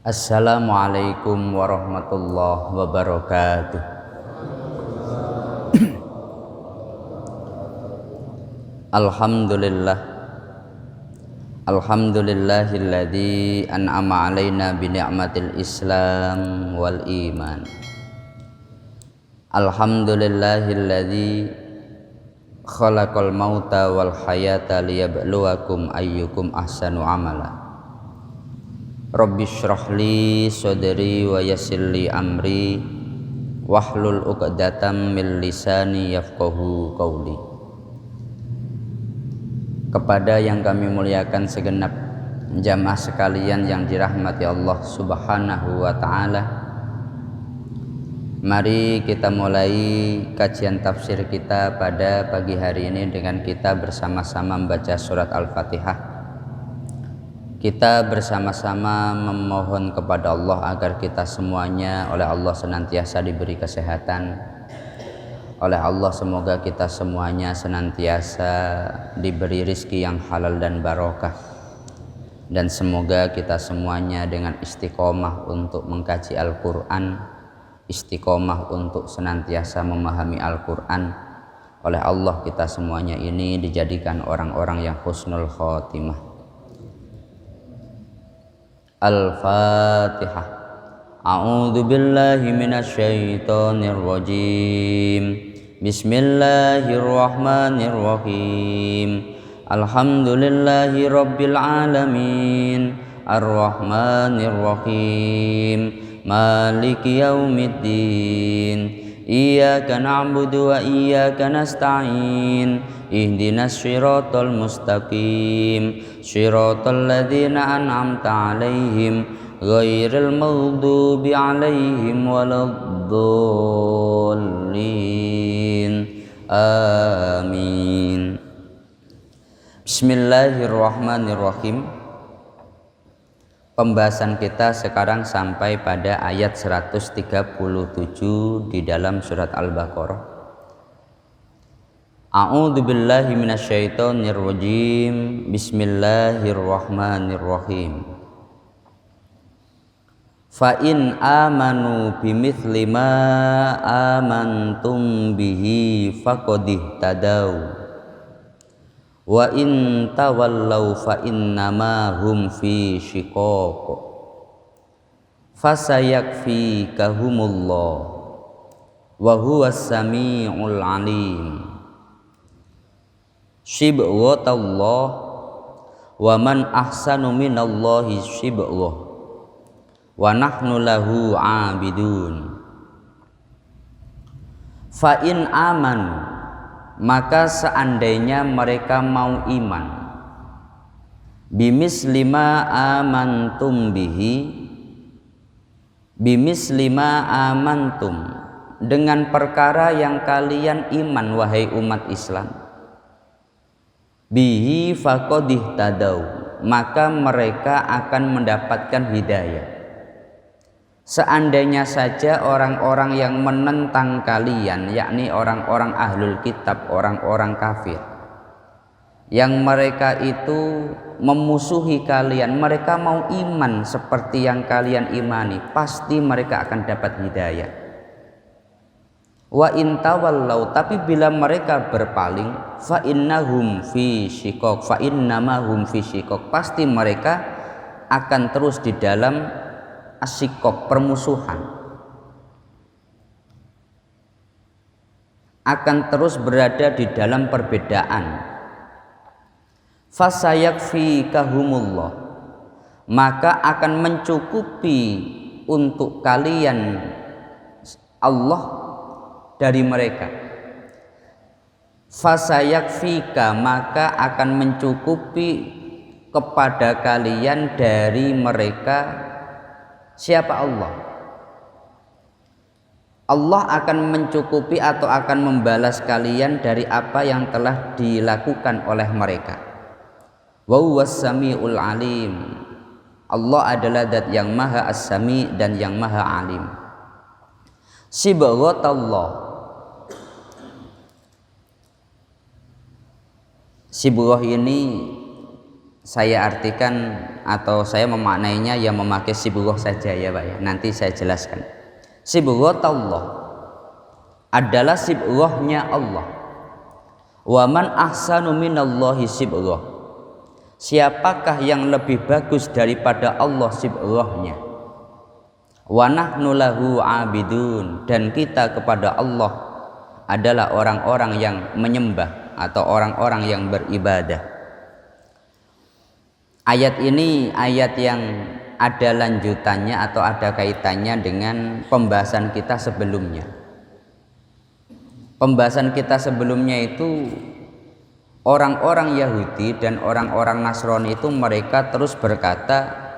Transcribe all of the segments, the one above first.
Assalamualaikum warahmatullahi wabarakatuh. Alhamdulillah. Alhamdulillahilladzi an'ama alaina bi ni'matil Islam wal iman. Alhamdulillahilladzi khalaqal mauta wal hayata liyabluwakum ayyukum ahsanu amala. Rabbi shrah li sadri wa yassir li amri wahlul 'uqdatam min lisani yafqahu qawli. Kepada yang kami muliakan segenap jamaah sekalian yang dirahmati Allah Subhanahu wa taala, mari kita mulai kajian tafsir kita pada pagi hari ini dengan kita bersama-sama membaca surat Al-Fatihah. Kita bersama-sama memohon kepada Allah agar kita semuanya oleh Allah senantiasa diberi kesehatan. Oleh Allah semoga kita semuanya senantiasa diberi rizki yang halal dan barokah. Dan semoga kita semuanya dengan istiqomah untuk mengkaji Al-Quran, istiqomah untuk senantiasa memahami Al-Quran. Oleh Allah kita semuanya ini dijadikan orang-orang yang husnul khotimah. Al-Fatihah. A'udzu billahi minasyaitonir rajim. Bismillahirrahmanirrahim. Alhamdulillahi rabbil alamin. Ar-Rahmanir Rahim. Maliki yaumiddin. Iyyaka na'budu wa iyyaka nasta'in. Ihdinas siratal mustaqim. Siratal ladzina an'amta 'alaihim ghairil maghdubi 'alaihim waladdallin. Amin. Bismillahirrahmanirrahim. Pembahasan kita sekarang sampai pada ayat 137 di dalam surat Al-Baqarah. A'udzu billahi minasyaitonir rajim. Bismillahirrahmanirrahim. Fa in amanu bimithli ma amantum bihi faqad ihtadaw wa in tawallaw fa innama hum fi shiqaq fasayakfikahumullah wa huwas samiul alim. Shibghatallah wa man ahsanu minallahi shibghah wa nahnu lahu abidun. Fa in amanu, maka seandainya mereka mau iman, bimisli ma amantum bihi, bimisli ma amantum, dengan perkara yang kalian iman wahai umat Islam, bihi faqad ihtadaw, maka mereka akan mendapatkan hidayah. Seandainya saja orang-orang yang menentang kalian, yakni orang-orang ahlul kitab, orang-orang kafir, yang mereka itu memusuhi kalian, mereka mau iman seperti yang kalian imani, pasti mereka akan dapat hidayah. Wa in tawallau, tapi bila mereka berpaling, fa innahum fi shiqaq, fa innamahum fi shiqaq, pasti mereka akan terus di dalam asyikok, permusuhan, akan terus berada di dalam perbedaan. Fasayakfikahumullah, maka akan mencukupi untuk kalian Allah dari mereka. Fasayakfika, maka akan mencukupi kepada kalian dari mereka. Siapa Allah? Allah akan mencukupi atau akan membalas kalian dari apa yang telah dilakukan oleh mereka. Wa huwas samiul alim. Allah adalah zat yang maha as-sami dan yang maha alim. Sibghatallah. Sibghah ini saya artikan atau saya memaknainya yang memakai sibghah saja ya Pak ya. Nanti saya jelaskan. Sibghatullah adalah sibghahnya Allah. Wa man ahsanu minallahi sibghah. Siapakah yang lebih bagus daripada Allah sibghahnya? Wa nahnu lahu abidun, dan kita kepada Allah adalah orang-orang yang menyembah atau orang-orang yang beribadah. Ayat ini ayat yang ada lanjutannya atau ada kaitannya dengan pembahasan kita sebelumnya. Pembahasan kita sebelumnya itu orang-orang Yahudi dan orang-orang Nasrani itu mereka terus berkata,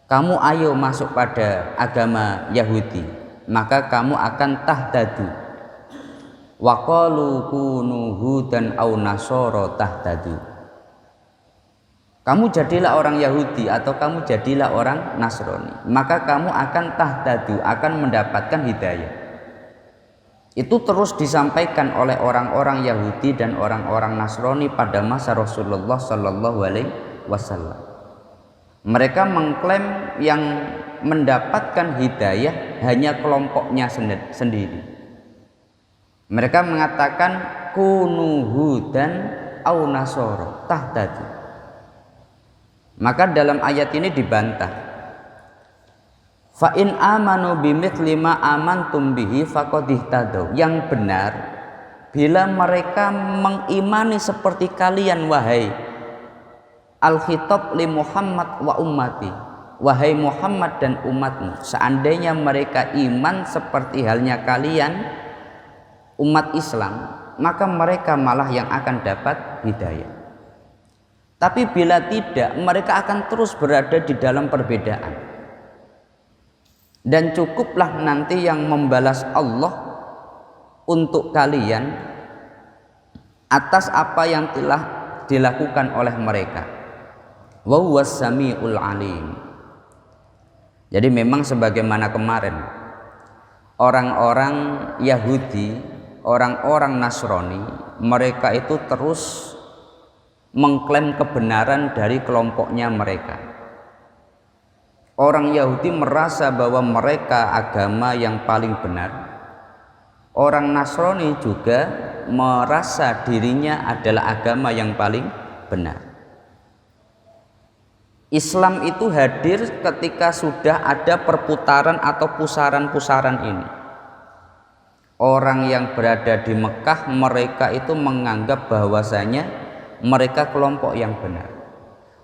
kamu ayo masuk pada agama Yahudi, maka kamu akan tahtadu. Wa qalu kunu hudan aw nasara tahtadu. Kamu jadilah orang Yahudi atau kamu jadilah orang Nasrani, maka kamu akan tahtadu, akan mendapatkan hidayah. Itu terus disampaikan oleh orang-orang Yahudi dan orang-orang Nasrani pada masa Rasulullah Sallallahu Alaihi Wasallam. Mereka mengklaim yang mendapatkan hidayah hanya kelompoknya sendiri. Mereka mengatakan kunu hudan au nasara tahtadu. Maka dalam ayat ini dibantah. Fa in amanu bimithli ma amantum bihi faqad ihtadaw. Yang benar bila mereka mengimani seperti kalian wahai al-khitab li Muhammad wa ummati, wahai Muhammad dan umatmu, seandainya mereka iman seperti halnya kalian umat Islam, maka mereka malah yang akan dapat hidayah. Tapi bila tidak, mereka akan terus berada di dalam perbedaan. Dan cukuplah nanti yang membalas Allah untuk kalian atas apa yang telah dilakukan oleh mereka. Wa huwas samiul alim. Jadi memang sebagaimana kemarin orang-orang Yahudi, orang-orang Nasrani, mereka itu terus mengklaim kebenaran dari kelompoknya mereka. Orang Yahudi merasa bahwa mereka agama yang paling benar. Orang Nasrani juga merasa dirinya adalah agama yang paling benar. Islam itu hadir ketika sudah ada perputaran atau pusaran-pusaran ini. Orang yang berada di Mekah, mereka itu menganggap bahwasanya mereka kelompok yang benar.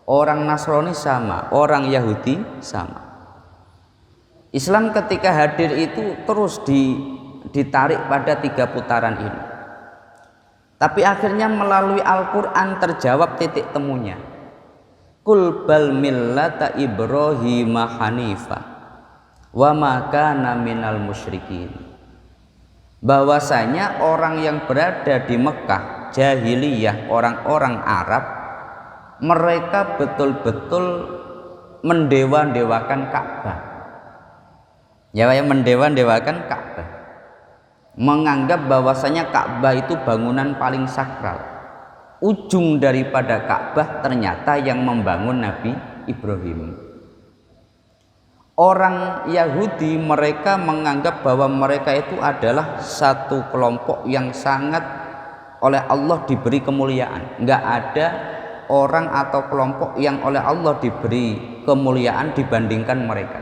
Orang Nasrani sama, orang Yahudi sama. Islam ketika hadir itu terus ditarik pada 3 putaran ini. Tapi akhirnya melalui Al-Quran terjawab titik temunya. Qul bal millata Ibrahim hanifa wa ma kana minal musyrikin. Bahwasanya orang yang berada di Mekah jahiliyah, orang-orang Arab, mereka betul-betul mendewa-dewakan Ka'bah. Ya, mendewa-dewakan Ka'bah. Menganggap bahwasanya Ka'bah itu bangunan paling sakral. Ujung daripada Ka'bah ternyata yang membangun Nabi Ibrahim. Orang Yahudi mereka menganggap bahwa mereka itu adalah satu kelompok yang sangat oleh Allah diberi kemuliaan. Enggak ada orang atau kelompok yang oleh Allah diberi kemuliaan dibandingkan mereka.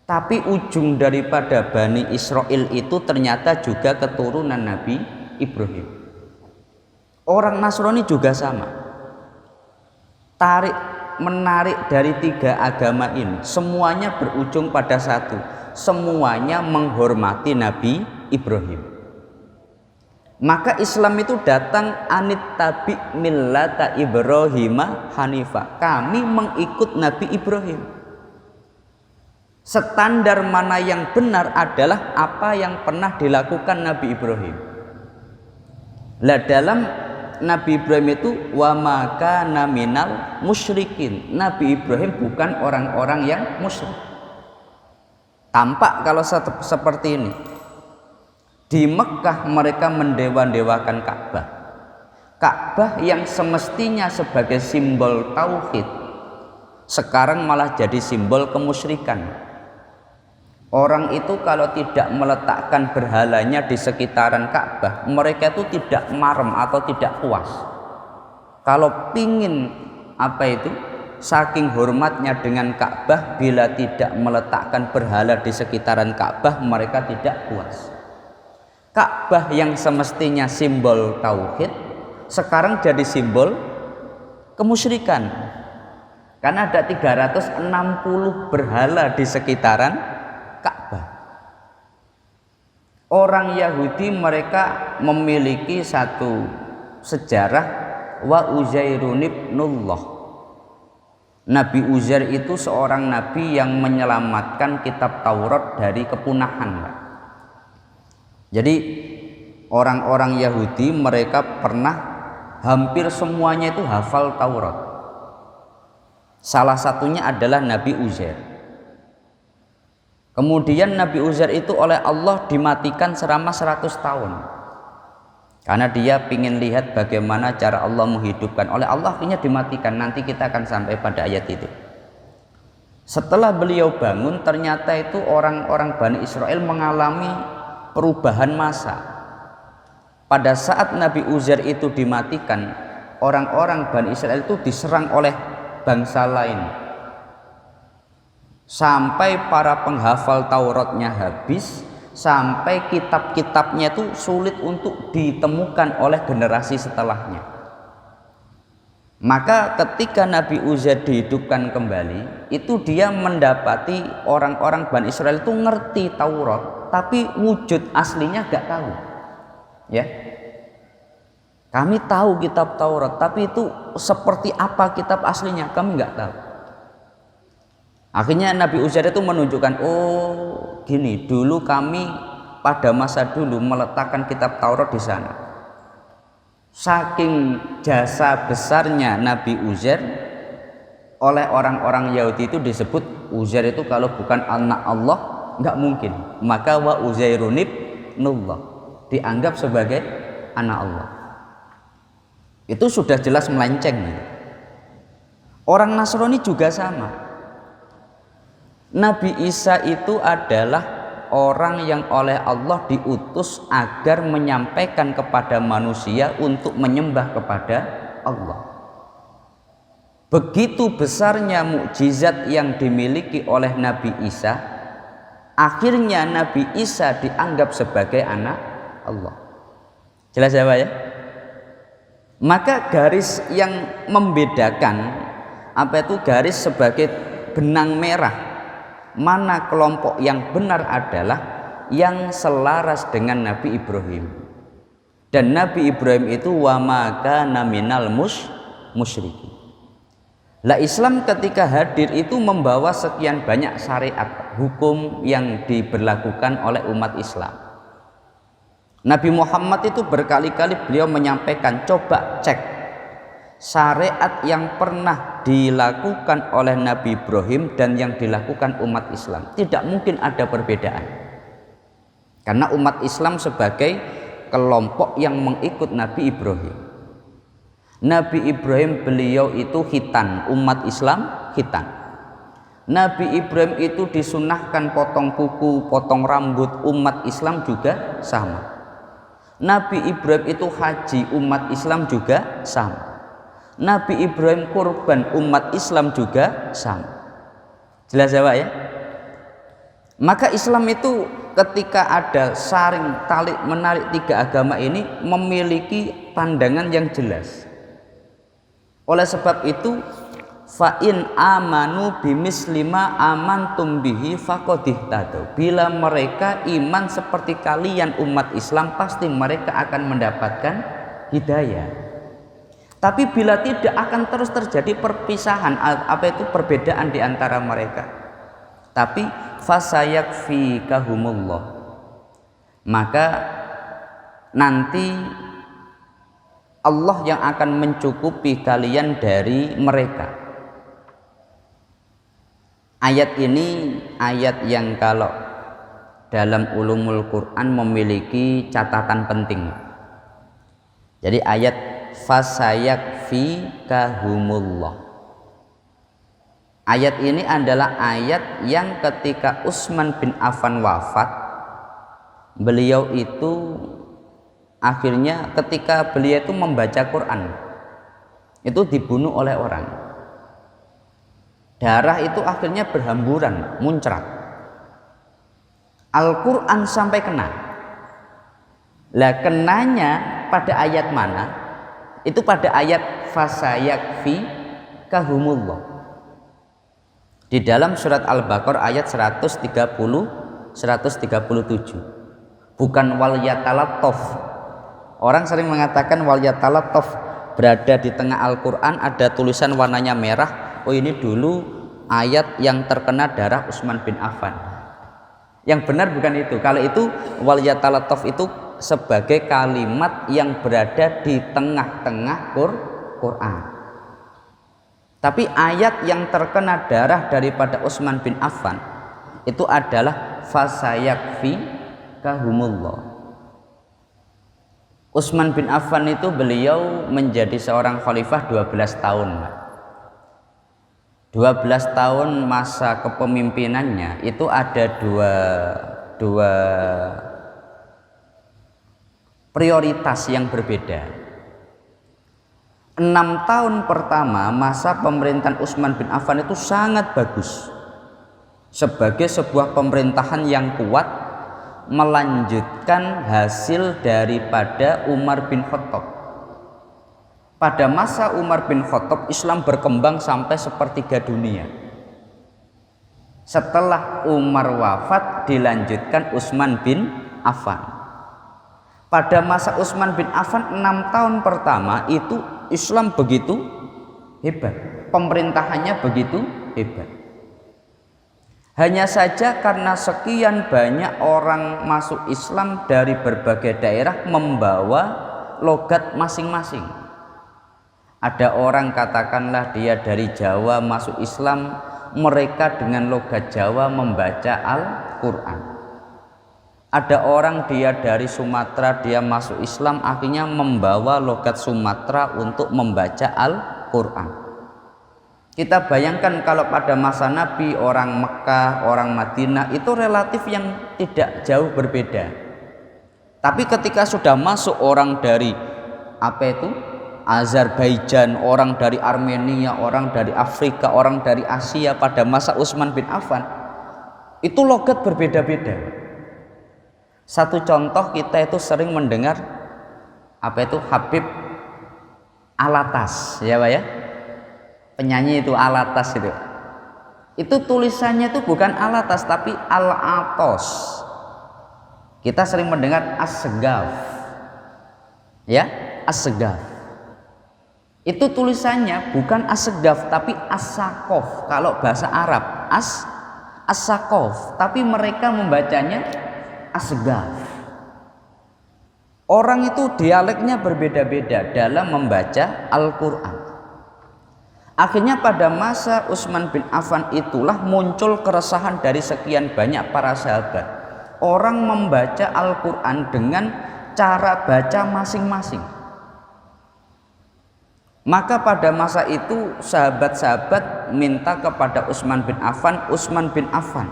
Tapi ujung daripada Bani Israel itu ternyata juga keturunan Nabi Ibrahim. Orang Nasrani juga sama. Menarik dari 3 agama ini, semuanya berujung pada satu. Semuanya menghormati Nabi Ibrahim. Maka Islam itu datang anit tabi millata Ibrahim hanifa. Kami mengikut Nabi Ibrahim. Standar mana yang benar adalah apa yang pernah dilakukan Nabi Ibrahim. Lah dalam Nabi Ibrahim itu wa ma kana minal musyrikin. Nabi Ibrahim bukan orang-orang yang musyrik. Tampak kalau seperti ini. Di Mekah mereka mendewa-dewakan Ka'bah. Ka'bah yang semestinya sebagai simbol tauhid, sekarang malah jadi simbol kemusyrikan. Orang itu kalau tidak meletakkan berhalanya di sekitaran Ka'bah, mereka itu tidak marem atau tidak puas. Kalau pingin saking hormatnya dengan Ka'bah, bila tidak meletakkan berhala di sekitaran Ka'bah, mereka tidak puas. Ka'bah yang semestinya simbol tauhid, sekarang jadi simbol kemusyrikan. Karena ada 360 berhala di sekitaran Ka'bah. Orang Yahudi mereka memiliki satu sejarah, wa Uzairun ibnullah. Nabi Uzair itu seorang nabi yang menyelamatkan kitab Taurat dari kepunahan. Jadi orang-orang Yahudi mereka pernah hampir semuanya itu hafal Taurat. Salah satunya adalah Nabi Uzair. Kemudian Nabi Uzair itu oleh Allah dimatikan selama 100 tahun. Karena dia ingin lihat bagaimana cara Allah menghidupkan. Oleh Allah akhirnya dimatikan. Nanti kita akan sampai pada ayat itu. Setelah beliau bangun, ternyata itu orang-orang Bani Israel mengalami perubahan masa. Pada saat Nabi Uzair itu dimatikan, orang-orang Bani Israel itu diserang oleh bangsa lain, sampai para penghafal Tauratnya habis, sampai kitab-kitabnya itu sulit untuk ditemukan oleh generasi setelahnya. Maka ketika Nabi Uzair dihidupkan kembali, itu dia mendapati orang-orang Bani Israel itu ngerti Taurat, tapi wujud aslinya gak tahu. Ya, kami tahu kitab Taurat, tapi itu seperti apa kitab aslinya kami nggak tahu. Akhirnya Nabi Uzair itu menunjukkan, oh gini, dulu kami pada masa dulu meletakkan kitab Taurat di sana. Saking jasa besarnya Nabi Uzair, oleh orang-orang Yahudi itu disebut Uzair itu kalau bukan anak Allah nggak mungkin. Maka wa Uzairun ibnullah, dianggap sebagai anak Allah. Itu sudah jelas melenceng. Orang Nasrani juga sama. Nabi Isa itu adalah orang yang oleh Allah diutus agar menyampaikan kepada manusia untuk menyembah kepada Allah. Begitu besarnya mukjizat yang dimiliki oleh Nabi Isa, akhirnya Nabi Isa dianggap sebagai anak Allah. Jelas ya Pak ya? Maka garis yang membedakan garis sebagai benang merah, mana kelompok yang benar adalah yang selaras dengan Nabi Ibrahim. Dan Nabi Ibrahim itu wa ma kana minal musyrikin. Lah Islam ketika hadir itu membawa sekian banyak syariat hukum yang diberlakukan oleh umat Islam. Nabi Muhammad itu berkali-kali beliau menyampaikan, coba cek syariat yang pernah dilakukan oleh Nabi Ibrahim dan yang dilakukan umat Islam. Tidak mungkin ada perbedaan. Karena umat Islam sebagai kelompok yang mengikut Nabi Ibrahim. Nabi Ibrahim beliau itu khitan, umat Islam khitan. Nabi Ibrahim itu disunahkan potong kuku, potong rambut, umat Islam juga sama. Nabi Ibrahim itu haji, umat Islam juga sama. Nabi Ibrahim kurban, umat Islam juga sama. Jelas ya Pak ya? Maka Islam itu ketika ada saring talik menarik tiga agama ini memiliki pandangan yang jelas. Oleh sebab itu, fa in amanu bimislima amantum bihi faqad ihtadaw. Bila mereka iman seperti kalian umat Islam, pasti mereka akan mendapatkan hidayah. Tapi bila tidak, akan terus terjadi perpisahan, perbedaan di antara mereka. Tapi fasayakfikahumullah, maka nanti Allah yang akan mencukupi kalian dari mereka. Ayat ini ayat yang kalau dalam ulumul Quran memiliki catatan penting. Jadi ayat fasayakfikahumullah, Ayat ini adalah ayat yang ketika Utsman bin Affan wafat, beliau itu akhirnya ketika beliau itu membaca Quran itu dibunuh oleh orang. Darah itu akhirnya berhamburan, muncrat. Al-Quran sampai kena. Lah kenanya pada ayat mana? Itu pada ayat fasayakfi kahumullah. Di dalam surat Al-Baqarah ayat 137. Bukan wal yatalattaf. Orang sering mengatakan wal yatalattaf, berada di tengah Al-Quran ada tulisan warnanya merah. Oh, ini dulu ayat yang terkena darah Utsman bin Affan. Yang benar bukan itu. Kalau itu wal yatalattaf itu sebagai kalimat yang berada di tengah-tengah Quran. Tapi ayat yang terkena darah daripada Utsman bin Affan itu adalah fasayakfi kahumullah. Utsman bin Affan itu beliau menjadi seorang khalifah 12 tahun. 12 tahun masa kepemimpinannya itu ada dua prioritas yang berbeda. 6 tahun pertama masa pemerintahan Utsman bin Affan itu sangat bagus sebagai sebuah pemerintahan yang kuat, melanjutkan hasil daripada Umar bin Khattab. Pada masa Umar bin Khattab Islam berkembang sampai sepertiga dunia. Setelah Umar wafat dilanjutkan Utsman bin Affan. Pada masa Utsman bin Affan 6 tahun pertama itu Islam begitu hebat, pemerintahannya begitu hebat. Hanya saja karena sekian banyak orang masuk Islam dari berbagai daerah membawa logat masing-masing. Ada orang katakanlah dia dari Jawa masuk Islam, mereka dengan logat Jawa membaca Al-Quran. Ada orang dia dari Sumatera, dia masuk Islam, akhirnya membawa logat Sumatera untuk membaca Al-Quran. Kita bayangkan kalau pada masa Nabi, orang Mekah, orang Madinah itu relatif yang tidak jauh berbeda. Tapi ketika sudah masuk orang dari Azerbaijan, orang dari Armenia, orang dari Afrika, orang dari Asia pada masa Utsman bin Affan, itu logat berbeda-beda. Satu contoh, kita itu sering mendengar Habib Alatas, ya Pak ya, penyanyi itu Alatas itu. Itu tulisannya itu bukan Alatas tapi Al-Atos. Kita sering mendengar As-Segaf, ya, As-Segaf. Itu tulisannya bukan As-Segaf tapi As-Sakof. Kalau bahasa Arab As-Sakof, tapi mereka membacanya As-Segaf. Orang itu dialeknya berbeda-beda dalam membaca Al-Quran. Akhirnya pada masa Utsman bin Affan itulah muncul keresahan dari sekian banyak para sahabat. Orang membaca Al-Quran dengan cara baca masing-masing. Maka pada masa itu sahabat-sahabat minta kepada Utsman bin Affan,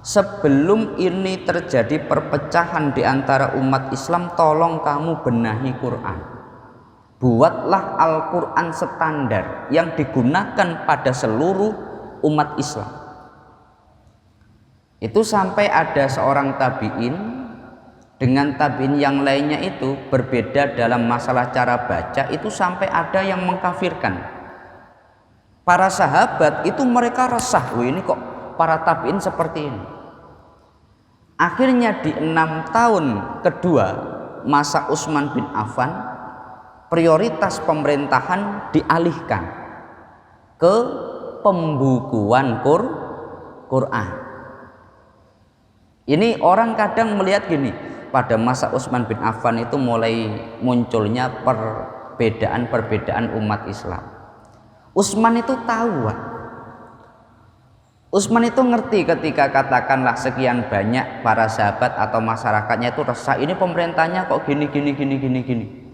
sebelum ini terjadi perpecahan di antara umat Islam, tolong kamu benahi Quran. Buatlah Al-Quran standar yang digunakan pada seluruh umat Islam. Itu sampai ada seorang tabi'in dengan tabi'in yang lainnya itu berbeda dalam masalah cara baca, itu sampai ada yang mengkafirkan. Para sahabat itu mereka resah, ini kok para tabi'in seperti ini. Akhirnya di 6 tahun kedua masa Utsman bin Affan, prioritas pemerintahan dialihkan ke pembukuan Quran. Ini orang kadang melihat gini, pada masa Utsman bin Affan itu mulai munculnya perbedaan umat Islam. Utsman itu tahu, Utsman itu ngerti ketika katakanlah sekian banyak para sahabat atau masyarakatnya itu resah, ini pemerintahnya kok gini.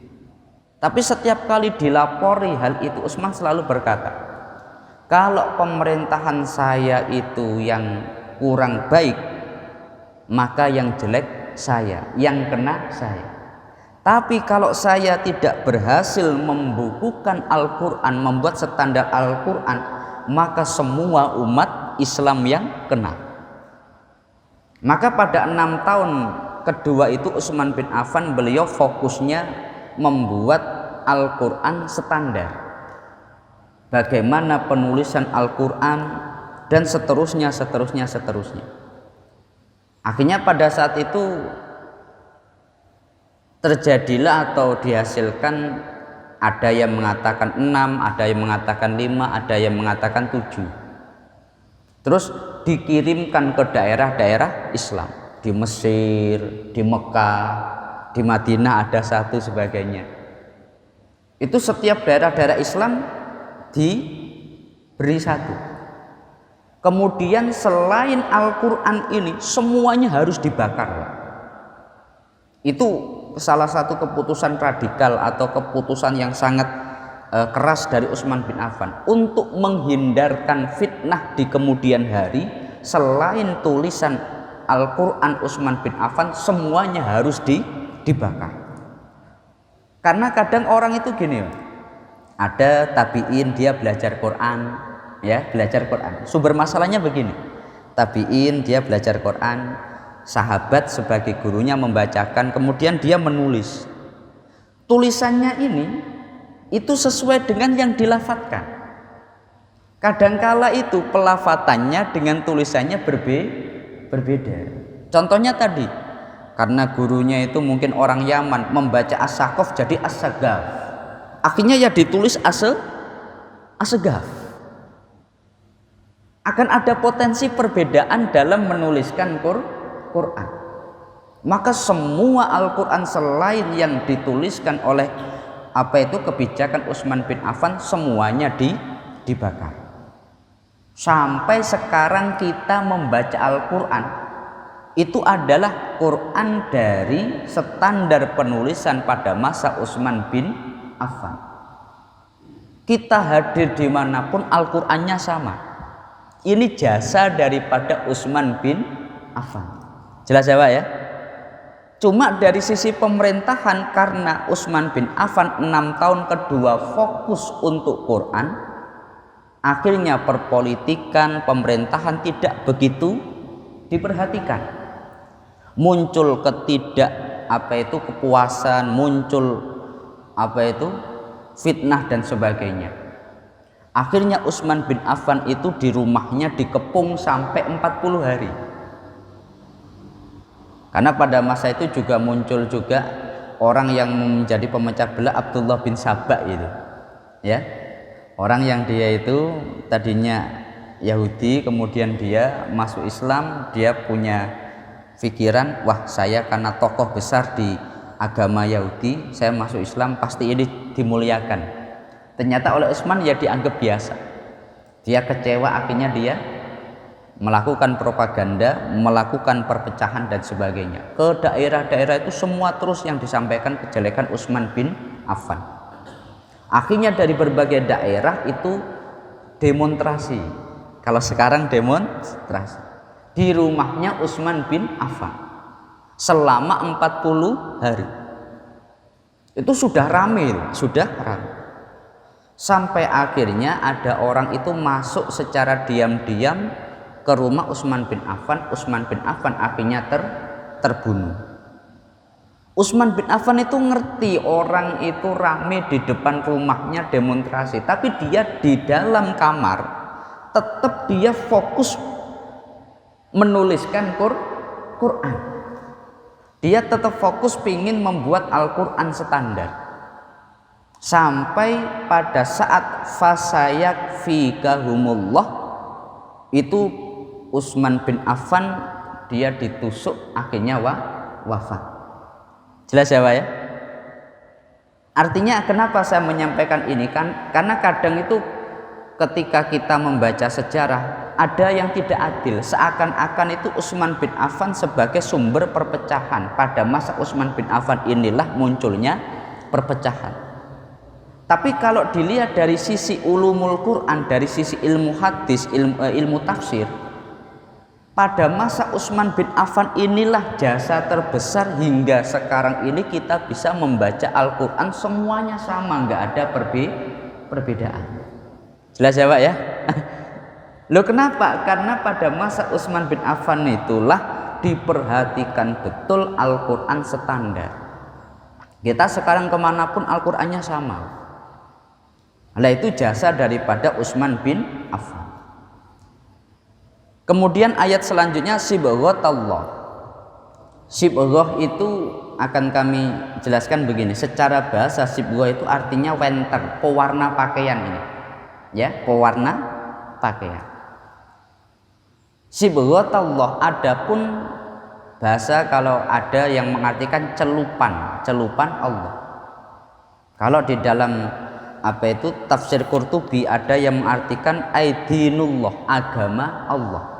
Tapi setiap kali dilapori hal itu, Utsman selalu berkata, Kalau pemerintahan saya itu yang kurang baik, maka yang jelek saya, yang kena saya. Tapi kalau saya tidak berhasil membukukan Al-Quran, membuat standar Al-Quran, maka semua umat Islam yang kena. Maka pada 6 tahun kedua itu Utsman bin Affan, beliau fokusnya membuat Al-Quran standar, bagaimana penulisan Al-Quran, dan seterusnya. Akhirnya pada saat itu terjadilah atau dihasilkan, ada yang mengatakan 6, ada yang mengatakan 5, ada yang mengatakan 7. Terus dikirimkan ke daerah-daerah Islam, di Mesir, di Mekah, di Madinah ada satu sebagainya. Itu setiap daerah-daerah Islam diberi satu. Kemudian selain Al-Quran ini semuanya harus dibakar. Itu salah satu keputusan radikal atau keputusan yang sangat keras dari Utsman bin Affan untuk menghindarkan fitnah di kemudian hari. Selain tulisan Al-Quran Utsman bin Affan semuanya harus dibakar. Karena kadang orang itu gini, ada tabiin dia belajar Quran, ya, belajar Quran. Sumber masalahnya begini, tabiin dia belajar Quran, sahabat sebagai gurunya membacakan, kemudian dia menulis. Tulisannya ini itu sesuai dengan yang dilafadzkan. Kadangkala itu pelafatannya dengan tulisannya berbeda. Contohnya tadi, karena gurunya itu mungkin orang Yaman, membaca as-saqaf jadi as-sagaf. Akhirnya ya ditulis as-sagaf. Akan ada potensi perbedaan dalam menuliskan Quran. Maka semua Al-Quran selain yang dituliskan oleh kebijakan Utsman bin Affan semuanya dibakar. Sampai sekarang kita membaca Al-Quran itu adalah Quran dari standar penulisan pada masa Utsman bin Affan. Kita hadir dimanapun Al-Qurannya sama. Ini jasa daripada Utsman bin Affan. Jelas ya Pak ya? Cuma dari sisi pemerintahan, karena Utsman bin Affan 6 tahun kedua fokus untuk Quran, akhirnya perpolitikan pemerintahan tidak begitu diperhatikan. Muncul kepuasan, muncul fitnah dan sebagainya. Akhirnya Utsman bin Affan itu di rumahnya dikepung sampai 40 hari. Karena pada masa itu juga muncul juga orang yang menjadi pemecah belah, Abdullah bin Sabah itu, ya, orang yang dia itu tadinya Yahudi, kemudian dia masuk Islam, dia punya pikiran, wah saya karena tokoh besar di agama Yahudi, saya masuk Islam pasti ini dimuliakan. Ternyata oleh Utsman ya dianggap biasa. Dia kecewa, akhirnya dia melakukan propaganda, melakukan perpecahan dan sebagainya. Ke daerah-daerah itu semua terus yang disampaikan kejelekan Utsman bin Affan. Akhirnya dari berbagai daerah itu demonstrasi. Kalau sekarang demonstrasi di rumahnya Utsman bin Affan selama 40 hari. Itu sudah ramai. Sampai akhirnya ada orang itu masuk secara diam-diam ke rumah Utsman bin Affan. Utsman bin Affan akhirnya terbunuh. Utsman bin Affan itu ngerti orang itu rame di depan rumahnya demonstrasi, tapi dia di dalam kamar tetap dia fokus menuliskan Quran. Dia tetap fokus pingin membuat Al-Quran standar. Sampai pada saat fasayakfikahumullah itu Utsman bin Affan dia ditusuk, akhirnya wafat. Jelas ya Pak ya? Artinya kenapa saya menyampaikan ini kan? Karena kadang itu ketika kita membaca sejarah ada yang tidak adil, seakan-akan itu Utsman bin Affan sebagai sumber perpecahan. Pada masa Utsman bin Affan inilah munculnya perpecahan. Tapi kalau dilihat dari sisi ulumul Quran, dari sisi ilmu hadis, ilmu tafsir, pada masa Utsman bin Affan inilah jasa terbesar hingga sekarang ini kita bisa membaca Al-Quran semuanya sama, nggak ada perbedaan. Jelas ya Pak ya? Loh kenapa? Karena pada masa Utsman bin Affan itulah diperhatikan betul Al-Quran standar. Kita sekarang kemanapun Al-Qurannya sama. Nah itu jasa daripada Utsman bin Affan. Kemudian ayat selanjutnya sibghatallah. Sibghah itu akan kami jelaskan begini. Secara bahasa sibghah itu artinya wenter, pewarna pakaian ini. Ya, pewarna pakaian. Sibghatallah, adapun bahasa kalau ada yang mengartikan celupan Allah. Kalau di dalam tafsir Qurtubi ada yang mengartikan aidinullah, agama Allah.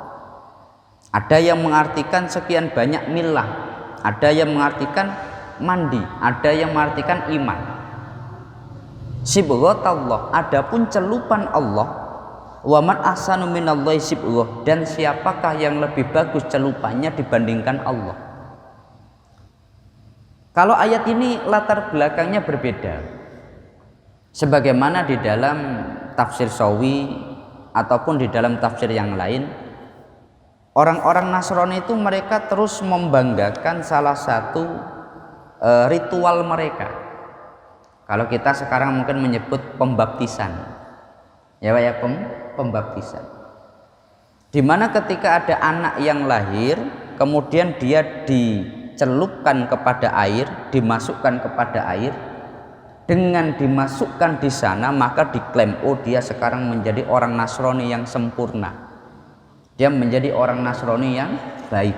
Ada yang mengartikan sekian banyak milah, ada yang mengartikan mandi, ada yang mengartikan iman. Sibghatallah, adapun celupan Allah, wa man ahsanu minallahi sibghah, dan siapakah yang lebih bagus celupannya dibandingkan Allah. Kalau ayat ini latar belakangnya berbeda. Sebagaimana di dalam tafsir Sawi ataupun di dalam tafsir yang lain, orang-orang Nasrani itu mereka terus membanggakan salah satu ritual mereka. Kalau kita sekarang mungkin menyebut pembaptisan, ya Pak ya, pembaptisan. Dimana ketika ada anak yang lahir, kemudian dia dicelupkan kepada air, dimasukkan kepada air. Dengan dimasukkan di sana maka diklaim, oh dia sekarang menjadi orang Nasrani yang sempurna, dia menjadi orang Nasrani yang baik.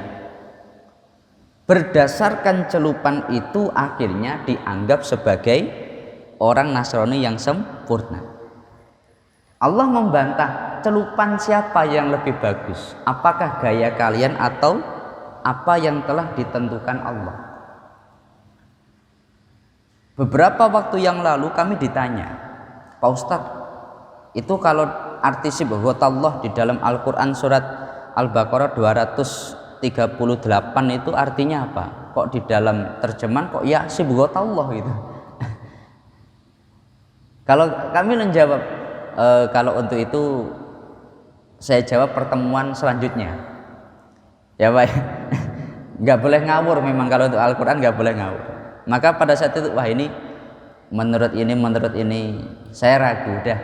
Berdasarkan celupan itu akhirnya dianggap sebagai orang Nasrani yang sempurna. Allah membantah, celupan siapa yang lebih bagus? Apakah gaya kalian atau apa yang telah ditentukan Allah? Beberapa waktu yang lalu kami ditanya, Pak Ustadz, itu kalau arti sibghatallah di dalam Al-Quran surat Al-Baqarah 238 itu artinya apa? Kok di dalam terjemahan kok ya sibghatallah itu? Kalau kami menjawab, kalau untuk itu saya jawab pertemuan selanjutnya. Ya Pak, nggak boleh ngawur memang kalau untuk Al-Quran nggak boleh ngawur. Maka pada saat itu, wah ini menurut ini saya ragu, dah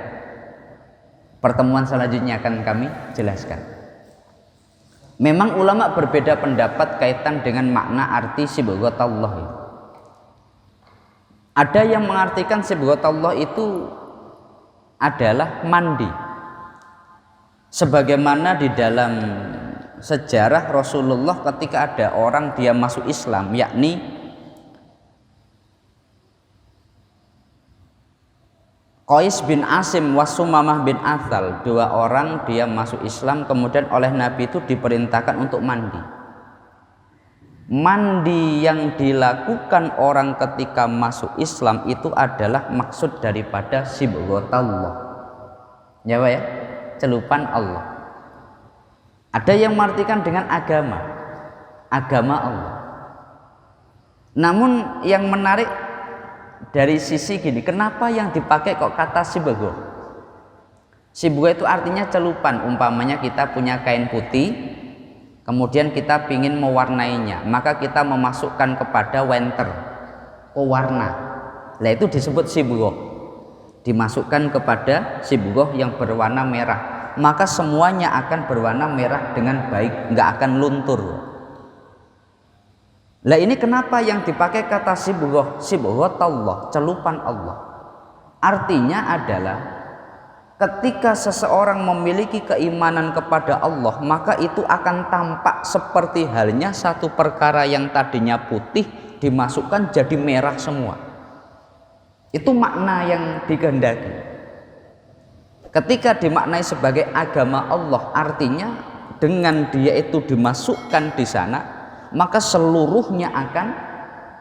pertemuan selanjutnya akan kami jelaskan. Memang ulama berbeda pendapat kaitan dengan makna arti sibghatallah itu. Ada yang mengartikan sibghatallah itu adalah mandi, sebagaimana di dalam sejarah Rasulullah ketika ada orang dia masuk Islam, yakni Qais bin Asim Wasumamah bin Athal, dua orang dia masuk Islam, kemudian oleh Nabi itu diperintahkan untuk mandi. Mandi yang dilakukan orang ketika masuk Islam itu adalah maksud daripada sibghatallah. Ya Pak ya, celupan Allah. Ada yang mengartikan dengan agama Allah. Namun yang menarik dari sisi gini, kenapa yang dipakai kok kata sibghah? Sibghah itu artinya celupan. Umpamanya kita punya kain putih, kemudian kita ingin mewarnainya, maka kita memasukkan kepada wenter, pewarna. Nah itu disebut sibghah. Dimasukkan kepada sibghah yang berwarna merah, maka semuanya akan berwarna merah dengan baik, nggak akan luntur. Lah ini kenapa yang dipakai kata sibghatallah, celupan Allah. Artinya adalah ketika seseorang memiliki keimanan kepada Allah, maka itu akan tampak seperti halnya satu perkara yang tadinya putih dimasukkan jadi merah semua. Itu makna yang dikehendaki. Ketika dimaknai sebagai agama Allah, artinya dengan dia itu dimasukkan di sana, maka seluruhnya akan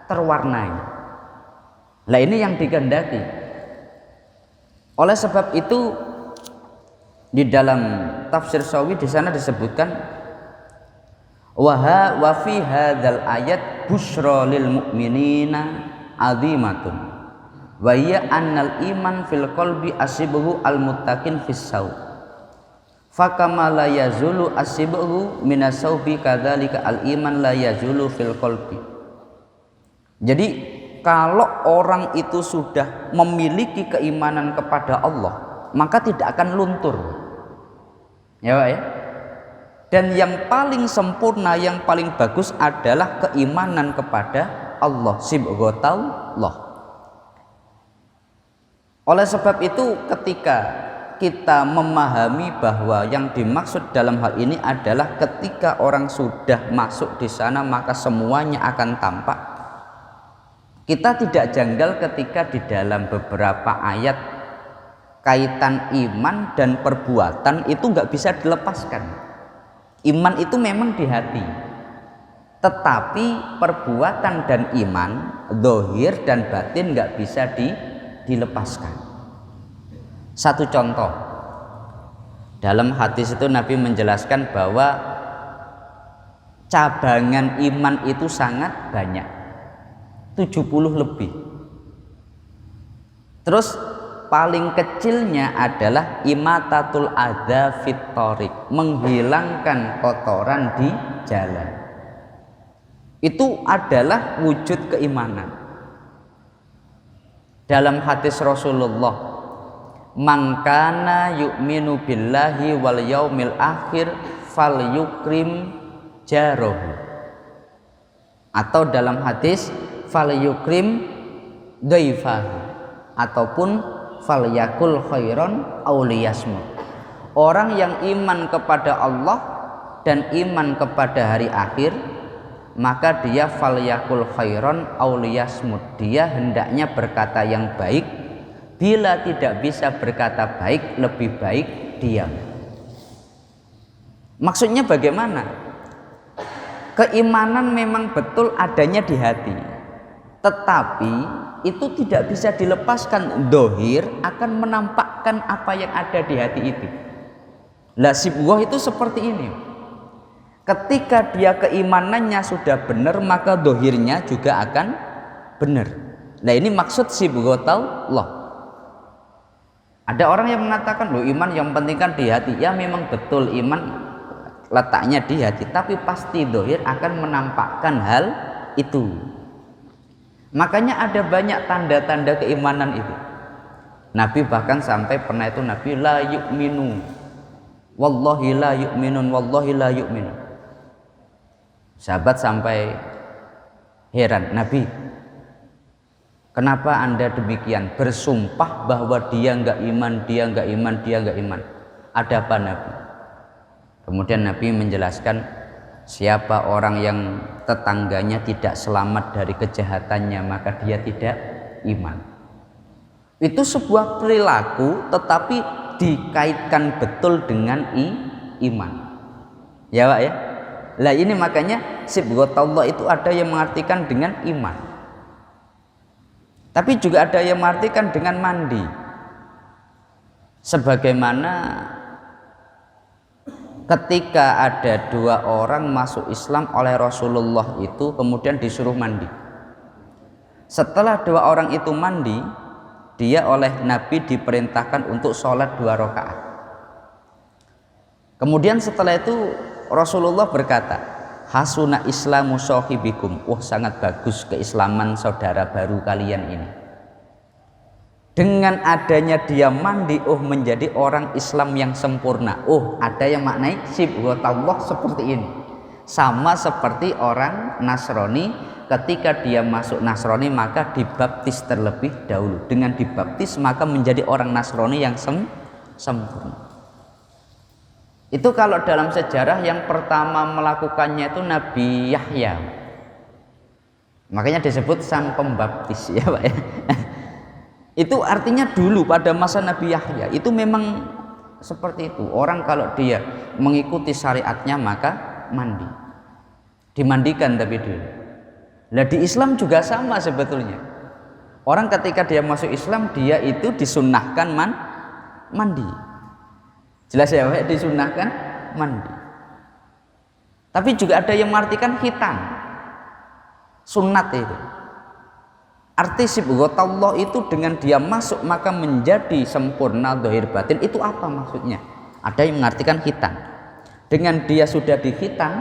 terwarnai. Nah ini yang dikehendaki. Oleh sebab itu di dalam tafsir Sawi di sana disebutkan wa fi hadzal ayat busyra lil mu'minina azimatun wa hiya annal iman fil qalbi asibuhu al muttaqin fis saw fa kama la yazulu asibuhu minas saubi kadzalika al iman la yazulu fil qalbi. Jadi kalau orang itu sudah memiliki keimanan kepada Allah, maka tidak akan luntur. Ya Pak ya. Dan yang paling sempurna, yang paling bagus adalah keimanan kepada Allah Subhanallah. Oleh sebab itu ketika kita memahami bahwa yang dimaksud dalam hal ini adalah ketika orang sudah masuk di sana maka semuanya akan tampak. Kita tidak janggal ketika di dalam beberapa ayat kaitan iman dan perbuatan itu nggak bisa dilepaskan. Iman itu memang di hati, tetapi perbuatan dan iman, zahir dan batin nggak bisa dilepaskan. Satu contoh, dalam hadis itu Nabi menjelaskan bahwa cabangan iman itu sangat banyak, 70 lebih. Terus paling kecilnya adalah imatatul adza fit thoriq, menghilangkan kotoran di jalan. Itu adalah wujud keimanan. Dalam hadis Rasulullah, man kana yu'minu billahi wal yaumil akhir falyukrim jarahu. Atau dalam hadis falyukrim dhaifahu, ataupun falyakul khairon aw liyasmut. Orang yang iman kepada Allah dan iman kepada hari akhir, maka dia falyakul khairon aw liyasmut, dia hendaknya berkata yang baik. Bila tidak bisa berkata baik, lebih baik diam. Maksudnya bagaimana? Keimanan memang betul adanya di hati, tetapi itu tidak bisa dilepaskan. Dohir akan menampakkan apa yang ada di hati itu. Lah sibghah itu seperti ini. Ketika dia keimanannya sudah benar, maka dohirnya juga akan benar. Nah ini maksud sibghatullah. Ada orang yang mengatakan loh, iman yang penting kan di hati. Ya memang betul, iman letaknya di hati, tapi pasti dohir akan menampakkan hal itu. Makanya ada banyak tanda-tanda keimanan itu. Nabi bahkan sampai pernah itu Nabi la yu'minu wallahi la yu'minun wallahi la yu'minun. Sahabat sampai heran, Nabi kenapa anda demikian, bersumpah bahwa dia enggak iman, dia enggak iman, dia enggak iman. Ada apa Nabi? Kemudian Nabi menjelaskan, siapa orang yang tetangganya tidak selamat dari kejahatannya, maka dia tidak iman. Itu sebuah perilaku tetapi dikaitkan betul dengan iman. Ya Pak ya. Lah ini makanya sibghatullah itu ada yang mengartikan dengan iman, tapi juga ada yang mengartikan dengan mandi. Sebagaimana ketika ada dua orang masuk Islam oleh Rasulullah itu kemudian disuruh mandi. Setelah dua orang itu mandi, dia oleh Nabi diperintahkan untuk sholat 2 rakaat. Kemudian setelah itu Rasulullah berkata, hasuna islamu sahibikum. Wah sangat bagus keislaman saudara baru kalian ini. Dengan adanya dia mandi, menjadi orang Islam yang sempurna. Ada yang maknai sibghatullah seperti ini. Sama seperti orang Nasrani, ketika dia masuk Nasrani maka dibaptis terlebih dahulu. Dengan dibaptis maka menjadi orang Nasrani yang sempurna. Itu kalau dalam sejarah yang pertama melakukannya itu Nabi Yahya. Makanya disebut sang pembaptis ya Pak ya. Itu artinya dulu pada masa Nabi Yahya itu memang seperti itu. Orang kalau dia mengikuti syariatnya maka mandi, dimandikan tapi dulu. Nah di Islam juga sama sebetulnya. Orang ketika dia masuk Islam dia itu disunnahkan mandi. Jelas ya, disunahkan mandi. Tapi juga ada yang mengartikan khitan, sunat itu. Arti sibghatullah itu dengan dia masuk maka menjadi sempurna zahir batin, itu apa maksudnya? Ada yang mengartikan khitan. Dengan dia sudah dikhitan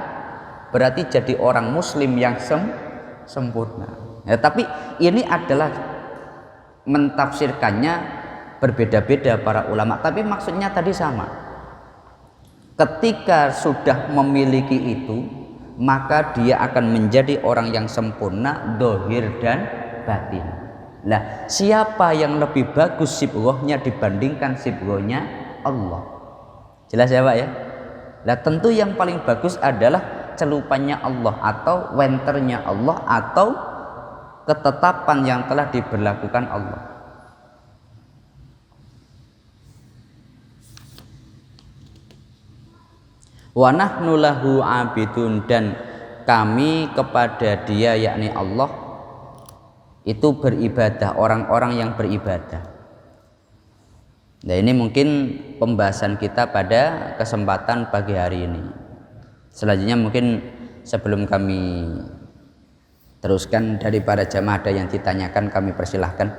berarti jadi orang muslim yang sempurna. Ya, tapi ini adalah mentafsirkannya berbeda-beda para ulama, tapi maksudnya tadi sama. Ketika sudah memiliki itu, maka dia akan menjadi orang yang sempurna zahir dan batin. Lah, siapa yang lebih bagus sibghahnya dibandingkan sibghahnya Allah? Jelas ya Pak ya? Lah tentu yang paling bagus adalah celupannya Allah atau wenternya Allah atau ketetapan yang telah diberlakukan Allah. Wa nahnu lahu abidun, dan kami kepada dia yakni Allah itu beribadah, orang-orang yang beribadah. Nah ini mungkin pembahasan kita pada kesempatan pagi hari ini. Selanjutnya mungkin sebelum kami teruskan dari para jamaah, ada yang ditanyakan kami persilahkan.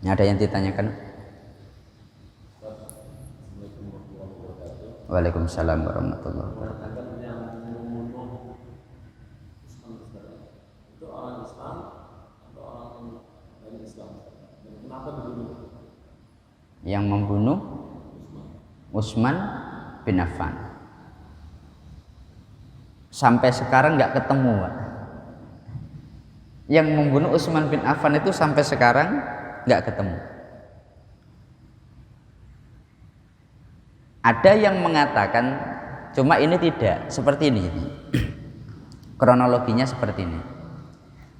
Ada yang ditanyakan? Waalaikumsalam warahmatullahi wabarakatuh. Yang membunuh Utsman bin Affan sampai sekarang nggak ketemu, Pak. Yang membunuh Utsman bin Affan itu sampai sekarang nggak ketemu. Ada yang mengatakan, cuma ini tidak seperti ini. Kronologinya seperti ini.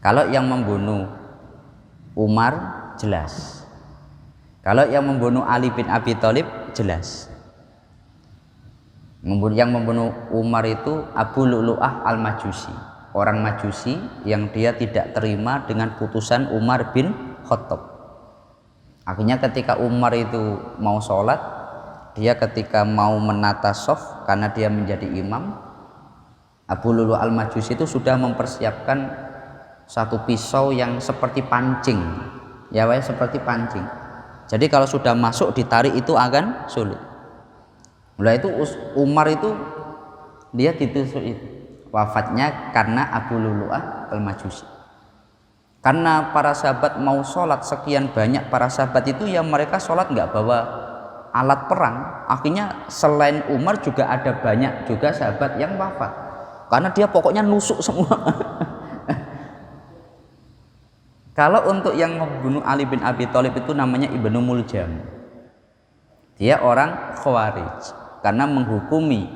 Kalau yang membunuh Umar jelas. Kalau yang membunuh Ali bin Abi Thalib jelas. Yang membunuh Umar itu Abu Lu'lu'ah al-Majusi, orang Majusi yang dia tidak terima dengan putusan Umar bin Khattab. Akhirnya ketika Umar itu mau sholat, dia ketika mau menata shaf karena dia menjadi imam, Abu Lu'lu'ah al-Majusi itu sudah mempersiapkan satu pisau yang seperti pancing, ya seperti pancing. Jadi kalau sudah masuk ditarik itu akan sulit. Mulai itu Umar itu dia ditusuk itu. Wafatnya karena Abu Lu'lu'ah al-Majusi. Karena para sahabat mau sholat sekian banyak para sahabat itu, ya mereka sholat nggak bawa alat perang. Akhirnya selain Umar juga ada banyak juga sahabat yang wafat karena dia pokoknya nusuk semua. Kalau untuk yang membunuh Ali bin Abi Thalib itu namanya Ibnu Muljam. Dia orang Khawarij karena menghukumi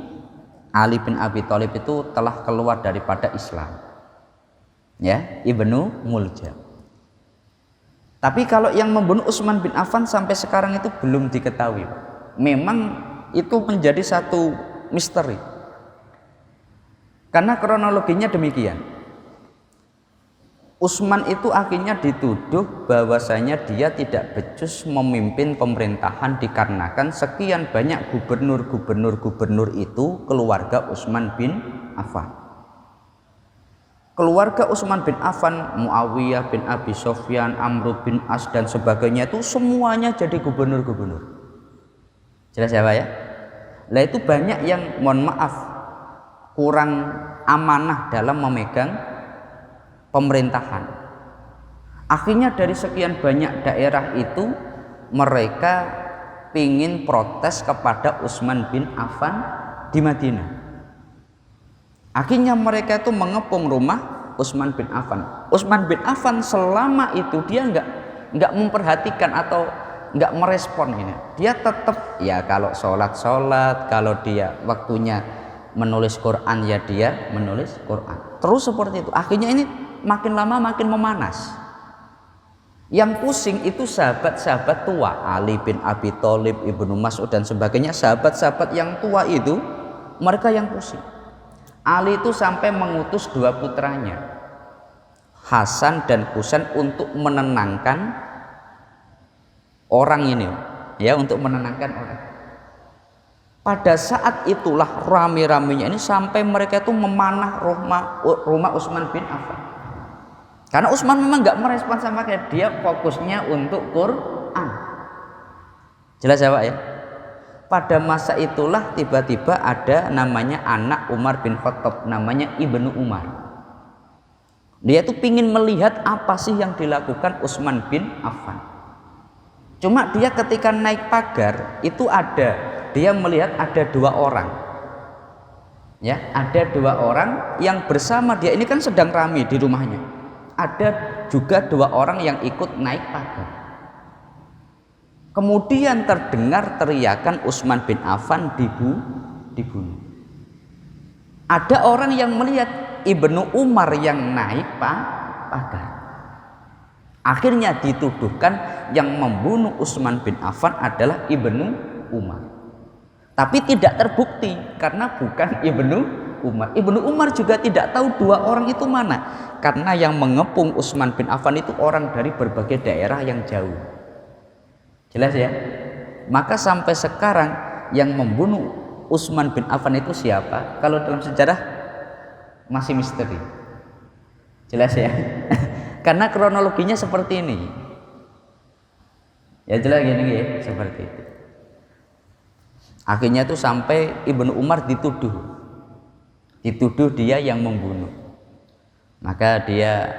Ali bin Abi Thalib itu telah keluar daripada Islam. Ya, Ibnu Muljam. Tapi kalau yang membunuh Utsman bin Affan sampai sekarang itu belum diketahui. Memang itu menjadi satu misteri. Karena kronologinya demikian. Utsman itu akhirnya dituduh bahwasanya dia tidak becus memimpin pemerintahan dikarenakan sekian banyak gubernur itu keluarga Utsman bin Affan. Keluarga Utsman bin Affan, Muawiyah bin Abi Sufyan, Amr bin As dan sebagainya itu semuanya jadi gubernur-gubernur. Jelas ya Pak ya? Lah itu banyak yang mohon maaf kurang amanah dalam memegang pemerintahan. Akhirnya dari sekian banyak daerah itu mereka ingin protes kepada Utsman bin Affan di Madinah. Akhirnya mereka itu mengepung rumah Utsman bin Affan. Utsman bin Affan selama itu dia nggak memperhatikan atau nggak merespon ini. Dia tetap ya kalau sholat, kalau dia waktunya menulis Quran ya dia menulis Quran. Terus seperti itu. Akhirnya ini makin lama makin memanas. Yang pusing itu sahabat-sahabat tua, Ali bin Abi Thalib, Ibnu Mas'ud dan sebagainya, sahabat-sahabat yang tua itu mereka yang pusing. Ali itu sampai mengutus dua putranya, Hasan dan Husain, untuk menenangkan orang ini, ya, untuk menenangkan orang. Pada saat itulah rame-ramenya ini sampai mereka itu memanah rumah Utsman bin Affan. Karena Utsman memang nggak merespon sama kayak dia, fokusnya untuk Quran. Jelas ya Pak ya? Pada masa itulah tiba-tiba ada namanya anak Umar bin Khattab, namanya Ibnu Umar. Dia tuh pingin melihat apa sih yang dilakukan Utsman bin Affan. Cuma dia ketika naik pagar itu dia melihat ada 2 orang. Ya, ada 2 orang yang bersama dia. Ini kan sedang ramai di rumahnya. Ada juga 2 orang yang ikut naik pagar. Kemudian terdengar teriakan Utsman bin Affan dibunuh. Ada orang yang melihat Ibnu Umar yang naik pagar. Akhirnya dituduhkan yang membunuh Utsman bin Affan adalah Ibnu Umar. Tapi tidak terbukti karena bukan Ibnu Umar. Ibnu Umar juga tidak tahu 2 orang itu mana, karena yang mengepung Utsman bin Affan itu orang dari berbagai daerah yang jauh. Jelas ya? Maka sampai sekarang yang membunuh Utsman bin Affan itu siapa? Kalau dalam sejarah masih misteri. Jelas ya? Karena kronologinya seperti ini. Ya jelas gini ya, seperti itu. Akhirnya itu sampai Ibnu Umar dituduh dia yang membunuh. Maka dia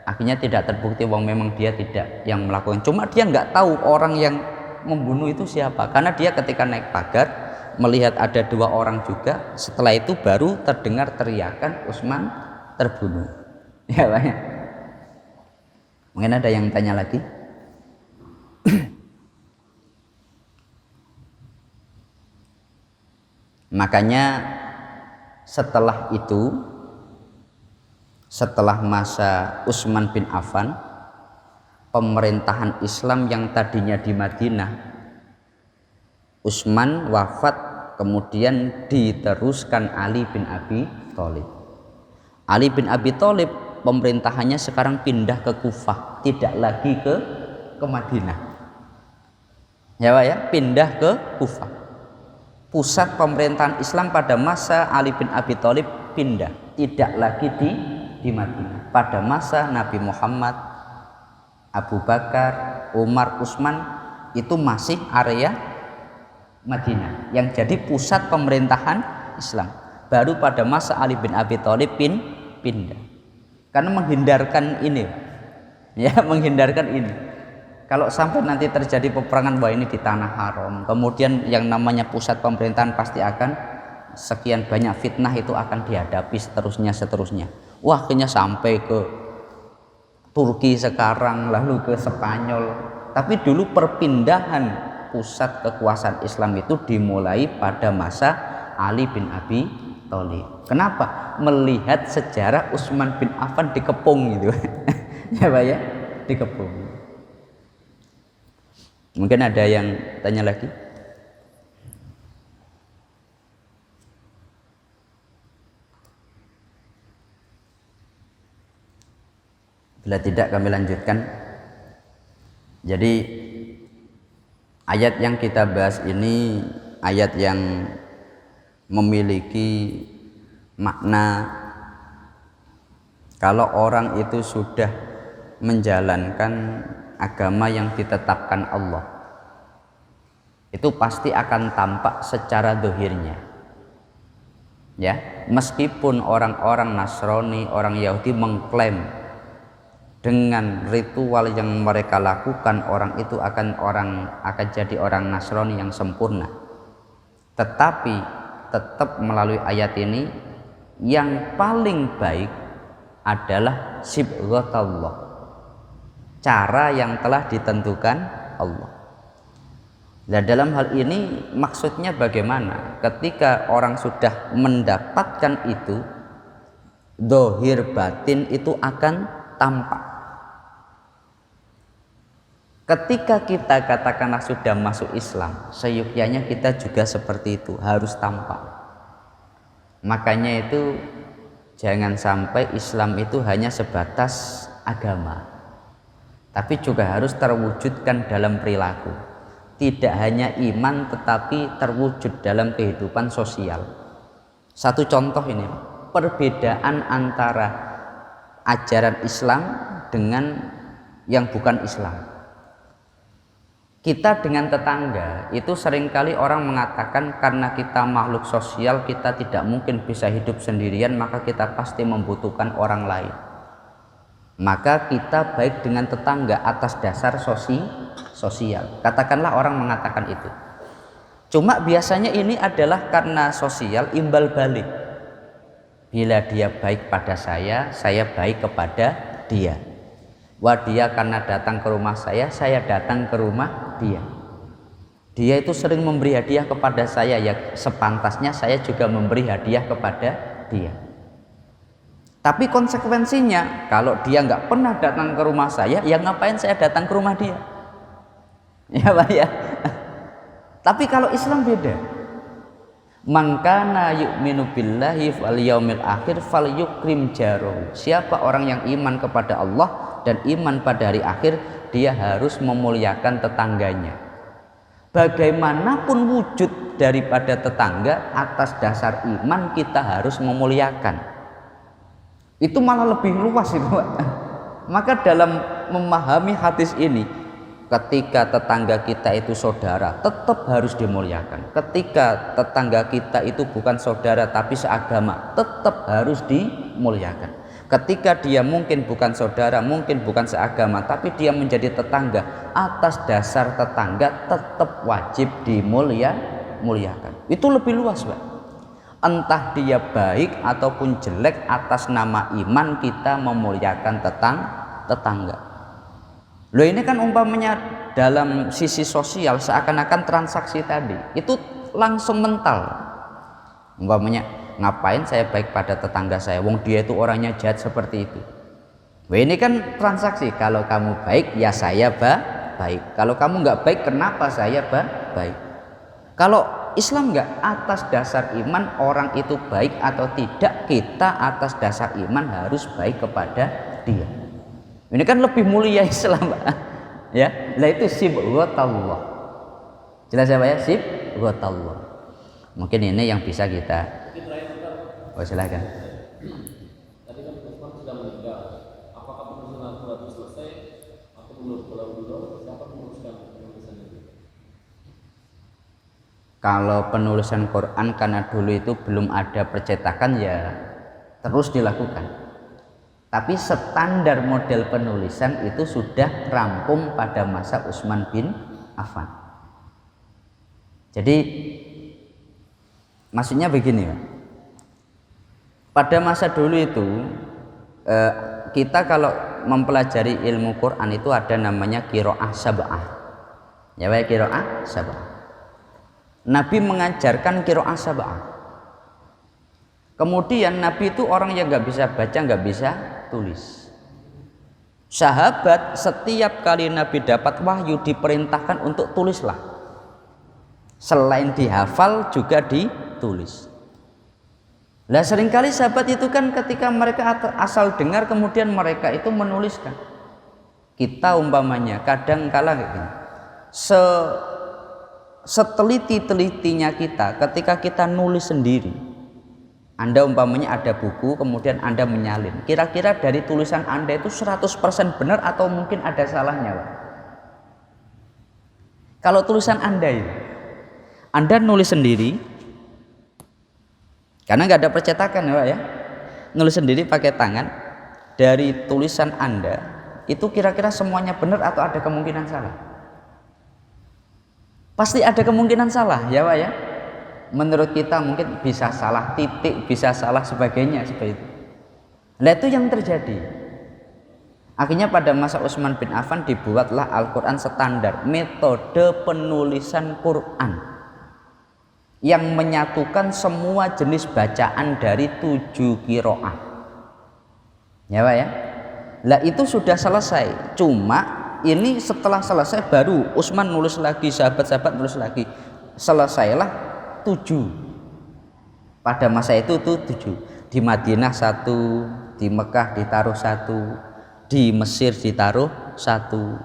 akhirnya tidak terbukti bahwa memang dia tidak yang melakukan. Cuma dia nggak tahu orang yang membunuh itu siapa, karena dia ketika naik pagar melihat ada 2 orang juga. Setelah itu baru terdengar teriakan Utsman terbunuh. Ya Pak ya. Mungkin ada yang tanya lagi? Makanya setelah itu, setelah masa Utsman bin Affan, pemerintahan Islam yang tadinya di Madinah, Utsman wafat, kemudian diteruskan Ali bin Abi Thalib. Ali bin Abi Thalib pemerintahannya sekarang pindah ke Kufah, tidak lagi ke Madinah. Ya Pak ya, pindah ke Kufah. Pusat pemerintahan Islam pada masa Ali bin Abi Thalib pindah, tidak lagi di Madinah. Pada masa Nabi Muhammad, Abu Bakar, Umar, Utsman itu masih area Madinah yang jadi pusat pemerintahan Islam. Baru pada masa Ali bin Abi Thalib pindah. Karena menghindarkan ini, ya, menghindarkan ini. Kalau sampai nanti terjadi peperangan, wah ini di tanah haram, kemudian yang namanya pusat pemerintahan pasti akan sekian banyak fitnah itu akan dihadapi seterusnya. Wah, akhirnya sampai ke Turki sekarang, lalu ke Spanyol. Tapi dulu perpindahan pusat kekuasaan Islam itu dimulai pada masa Ali bin Abi Thalib. Kenapa? Melihat sejarah Utsman bin Affan dikepung gitu. Ya Pak ya, dikepung. Mungkin ada yang tanya lagi? Bila tidak kami lanjutkan. Jadi ayat yang kita bahas ini ayat yang memiliki makna kalau orang itu sudah menjalankan agama yang ditetapkan Allah, itu pasti akan tampak secara dohirnya. Ya, meskipun orang-orang Nasrani, orang Yahudi mengklaim dengan ritual yang mereka lakukan orang itu akan jadi orang Nasrani yang sempurna, tetapi tetap melalui ayat ini yang paling baik adalah sibghatullah, cara yang telah ditentukan Allah. Nah, dalam hal ini maksudnya bagaimana? Ketika orang sudah mendapatkan itu, dohir batin itu akan tampak. Ketika kita katakanlah sudah masuk Islam, seyogyanya kita juga seperti itu, harus tampak. Makanya itu jangan sampai Islam itu hanya sebatas agama. tapi juga harus terwujudkan dalam perilaku. Tidak hanya iman tetapi terwujud dalam kehidupan sosial. Satu contoh ini, perbedaan antara ajaran Islam dengan yang bukan Islam. Kita dengan tetangga itu seringkali orang mengatakan karena kita makhluk sosial, kita tidak mungkin bisa hidup sendirian, maka kita pasti membutuhkan orang lain. Maka kita baik dengan tetangga atas dasar sosial. Katakanlah orang mengatakan itu. Cuma biasanya ini adalah karena sosial imbal balik. Bila dia baik pada saya baik kepada dia. Wah, dia karena datang ke rumah saya datang ke rumah dia. Dia itu sering memberi hadiah kepada saya, ya sepantasnya saya juga memberi hadiah kepada dia. Tapi konsekuensinya, kalau dia nggak pernah datang ke rumah saya, ya ngapain saya datang ke rumah dia? Ya Pak ya. Tapi kalau Islam beda. Man kana yu'minu billahi wal yaumil akhir falyukrim jarahu. Siapa orang yang iman kepada Allah dan iman pada hari akhir, dia harus memuliakan tetangganya. Bagaimanapun wujud daripada tetangga, atas dasar iman kita harus memuliakan. Itu malah lebih luas itu, Pak. Maka dalam memahami hadis ini, ketika tetangga kita itu saudara, tetap harus dimuliakan. Ketika tetangga kita itu bukan saudara tapi seagama, tetap harus dimuliakan. Ketika dia mungkin bukan saudara, mungkin bukan seagama, tapi dia menjadi tetangga, atas dasar tetangga tetap wajib dimuliakan. Itu lebih luas, Pak. Entah dia baik ataupun jelek, atas nama iman kita memuliakan tetangga. Loh, ini kan umpamanya dalam sisi sosial seakan-akan transaksi tadi itu langsung mental. Umpamanya, ngapain saya baik pada tetangga saya, wong dia itu orangnya jahat seperti itu. Wah, ini kan transaksi. Kalau kamu baik ya saya baik. Kalau kamu nggak baik, kenapa saya baik? Kalau Islam nggak, atas dasar iman orang itu baik atau tidak, kita atas dasar iman harus baik kepada dia. Ini kan lebih mulia Islam, Pak. Ya, lah itu sibghatullah. Jelas ya Pak ya, sibghatullah. Mungkin ini yang bisa kita. Oh, silakan. Tadi kan Utsman sudah meninggal. Apakah penulisan Al-Quran itu selesai atau belum? Kalau belum, siapa meneruskan penulisan itu? Kalau penulisan Quran karena dulu itu belum ada percetakan, ya terus dilakukan. Tapi standar model penulisan itu sudah rampung pada masa Utsman bin Affan. Jadi maksudnya begini, Pak. Pada masa dulu itu kita kalau mempelajari ilmu Quran itu ada namanya qiraah sab'ah. Ya, Pak, qiraah sab'ah. Nabi mengajarkan qiraah sab'ah. Kemudian Nabi itu orang yang nggak bisa baca, nggak bisa tulis. Sahabat setiap kali Nabi dapat wahyu diperintahkan untuk tulislah. Selain dihafal juga ditulis. Lah seringkali sahabat itu kan ketika mereka asal dengar kemudian mereka itu menuliskan. Kita umpamanya kadang kala kayak gini. Seteliti-telitinya kita ketika kita nulis sendiri. Anda umpamanya ada buku, kemudian Anda menyalin. Kira-kira dari tulisan Anda itu 100% benar atau mungkin ada salahnya, Pak? Kalau tulisan Anda itu, Anda nulis sendiri, karena nggak ada percetakan ya Pak ya, nulis sendiri pakai tangan, dari tulisan Anda, itu kira-kira semuanya benar atau ada kemungkinan salah? Pasti ada kemungkinan salah ya Pak ya. Menurut kita mungkin bisa salah titik, bisa salah sebagainya seperti itu. Nah itu yang terjadi. Akhirnya pada masa Utsman bin Affan dibuatlah Al-Quran standar, metode penulisan Quran yang menyatukan semua jenis bacaan dari 7 qiraah. Ya Pak ya. Lah itu sudah selesai. Cuma ini setelah selesai baru Utsman nulis lagi, sahabat-sahabat nulis lagi. Selesailah 7. Pada masa itu tuh 7. Di Madinah 1, di Mekah ditaruh 1, Di Mesir ditaruh satu.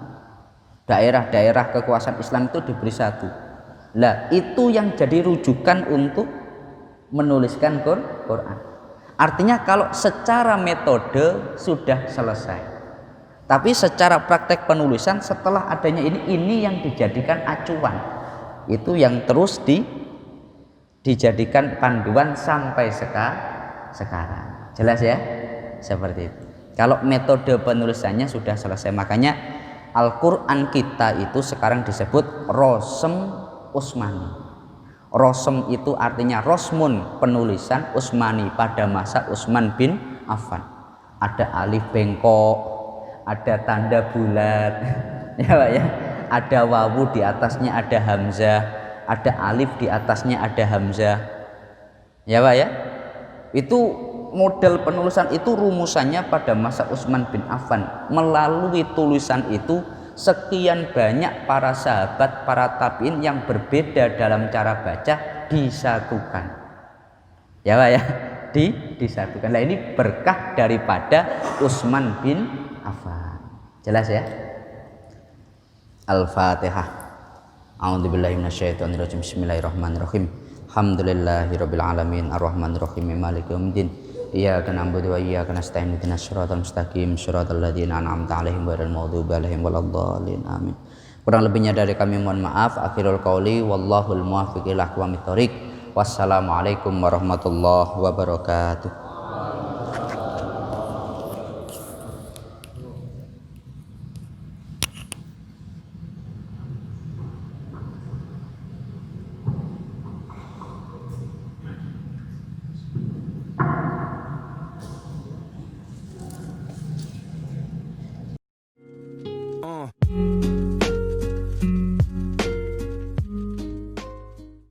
Daerah-daerah kekuasaan Islam itu diberi satu. Lah itu yang jadi rujukan untuk menuliskan Quran. Artinya kalau secara metode sudah selesai, tapi secara praktek penulisan setelah adanya ini yang dijadikan acuan, itu yang terus dijadikan panduan sampai sekarang. Jelas ya? Seperti itu. Kalau metode penulisannya sudah selesai, makanya Al-Quran kita itu sekarang disebut Rosem Utsmani. Rosem itu artinya rosmun, penulisan, Utsmani pada masa Utsman bin Affan. Ada alif bengkok, ada tanda bulat, ya Pak ya. Ada wawu di atasnya ada hamzah, ada alif di atasnya ada hamzah, ya Pak ya. Itu model penulisan itu rumusannya pada masa Utsman bin Affan. Melalui tulisan itu sekian banyak para sahabat, para tabiin yang berbeda dalam cara baca disatukan, ya Pak ya, disatukan. Nah ini berkah daripada Utsman bin Affan. Jelas ya? Al-Fatihah. A'udzubillahi minasyaitonirrajim. Bismillahirrahmanirrahim. Alhamdulillahirabbil alamin arrahmanirrahim maliki yaumiddin. Iyyaka na'budu wa iyyaka nasta'in ihdinas siratal mustaqim siratal ladzina an'amta 'alaihim ghairil maghdubi 'alaihim waladdallin amin. Kurang lebihnya dari kami mohon maaf. Akhirul qauli wallahul muwaffiq ila aqwamit thoriq. Wassalamualaikum warahmatullahi wabarakatuh.